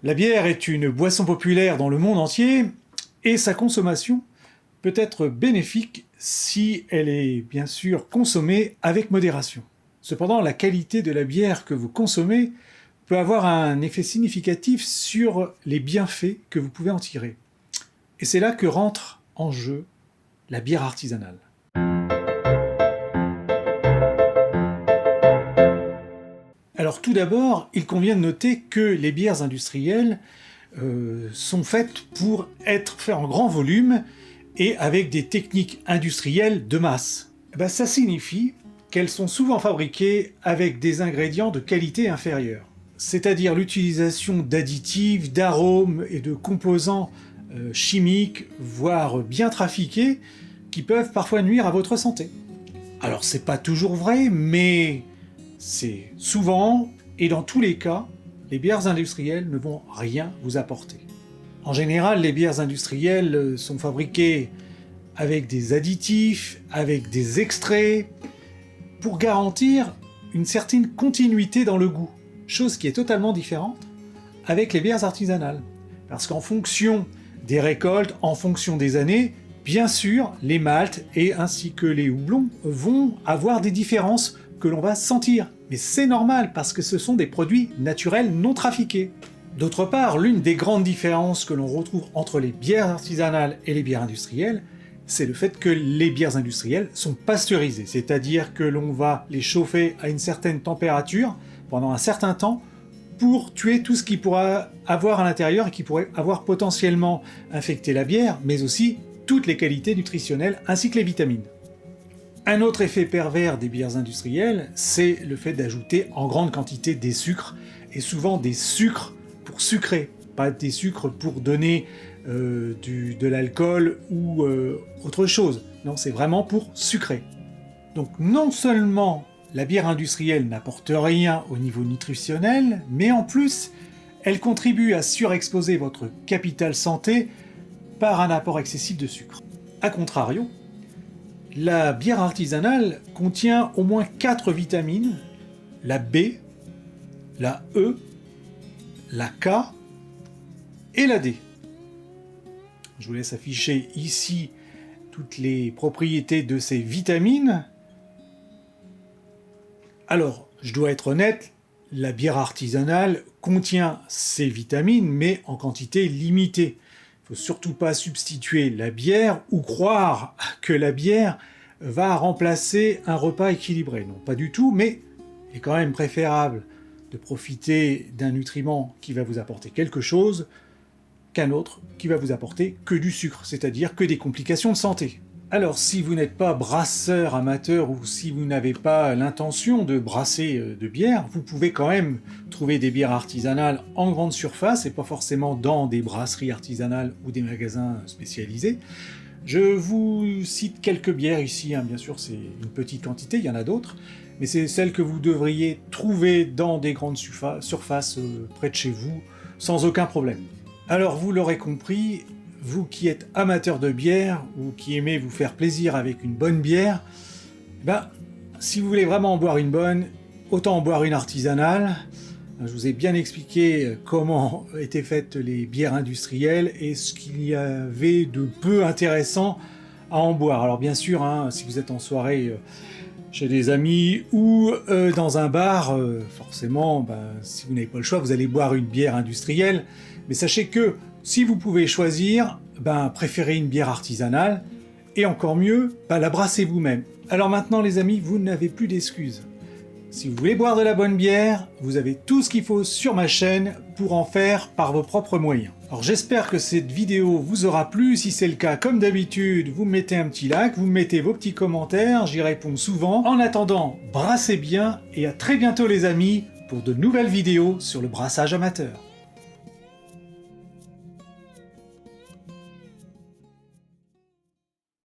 La bière est une boisson populaire dans le monde entier et sa consommation peut être bénéfique si elle est bien sûr consommée avec modération. Cependant, la qualité de la bière que vous consommez peut avoir un effet significatif sur les bienfaits que vous pouvez en tirer. Et c'est là que rentre en jeu la bière artisanale. Alors tout d'abord, il convient de noter que les bières industrielles sont faites pour être faites en grand volume et avec des techniques industrielles de masse. Ça signifie qu'elles sont souvent fabriquées avec des ingrédients de qualité inférieure, c'est-à-dire l'utilisation d'additifs, d'arômes et de composants chimiques, voire bien trafiqués, qui peuvent parfois nuire à votre santé. Alors c'est pas toujours vrai, mais c'est souvent, et dans tous les cas, les bières industrielles ne vont rien vous apporter. En général, les bières industrielles sont fabriquées avec des additifs, avec des extraits, pour garantir une certaine continuité dans le goût, chose qui est totalement différente avec les bières artisanales. Parce qu'en fonction des récoltes, en fonction des années, bien sûr, les maltes et ainsi que les houblons vont avoir des différences que l'on va sentir. Mais c'est normal parce que ce sont des produits naturels non trafiqués. D'autre part, l'une des grandes différences que l'on retrouve entre les bières artisanales et les bières industrielles, c'est le fait que les bières industrielles sont pasteurisées, c'est-à-dire que l'on va les chauffer à une certaine température pendant un certain temps pour tuer tout ce qui pourra avoir à l'intérieur et qui pourrait avoir potentiellement infecté la bière, mais aussi toutes les qualités nutritionnelles ainsi que les vitamines. Un autre effet pervers des bières industrielles, c'est le fait d'ajouter en grande quantité des sucres, et souvent des sucres pour sucrer, pas des sucres pour donner de l'alcool ou autre chose. Non, c'est vraiment pour sucrer. Donc non seulement la bière industrielle n'apporte rien au niveau nutritionnel, mais en plus, elle contribue à surexposer votre capital santé par un apport excessif de sucre. A contrario, la bière artisanale contient au moins 4 vitamines, la B, la E, la K et la D. Je vous laisse afficher ici toutes les propriétés de ces vitamines. Alors, je dois être honnête, la bière artisanale contient ces vitamines, mais en quantité limitée. Il ne faut surtout pas substituer la bière ou croire que la bière va remplacer un repas équilibré. Non, pas du tout, mais il est quand même préférable de profiter d'un nutriment qui va vous apporter quelque chose qu'un autre qui va vous apporter que du sucre, c'est-à-dire que des complications de santé. Alors si vous n'êtes pas brasseur amateur ou si vous n'avez pas l'intention de brasser de bière, vous pouvez quand même trouver des bières artisanales en grande surface et pas forcément dans des brasseries artisanales ou des magasins spécialisés. Je vous cite quelques bières ici, bien sûr c'est une petite quantité, il y en a d'autres, mais c'est celles que vous devriez trouver dans des grandes surfaces près de chez vous, sans aucun problème. Alors vous l'aurez compris, vous qui êtes amateur de bière ou qui aimez vous faire plaisir avec une bonne bière, si vous voulez vraiment en boire une bonne, autant en boire une artisanale. Je vous ai bien expliqué comment étaient faites les bières industrielles et ce qu'il y avait de peu intéressant à en boire. Alors bien sûr, si vous êtes en soirée chez des amis ou dans un bar, forcément, si vous n'avez pas le choix, vous allez boire une bière industrielle. Mais sachez que si vous pouvez choisir, préférez une bière artisanale, et encore mieux, la brassez vous-même. Alors maintenant les amis, vous n'avez plus d'excuses. Si vous voulez boire de la bonne bière, vous avez tout ce qu'il faut sur ma chaîne pour en faire par vos propres moyens. Alors j'espère que cette vidéo vous aura plu. Si c'est le cas, comme d'habitude, vous me mettez un petit like, vous me mettez vos petits commentaires, j'y réponds souvent. En attendant, brassez bien et à très bientôt les amis pour de nouvelles vidéos sur le brassage amateur.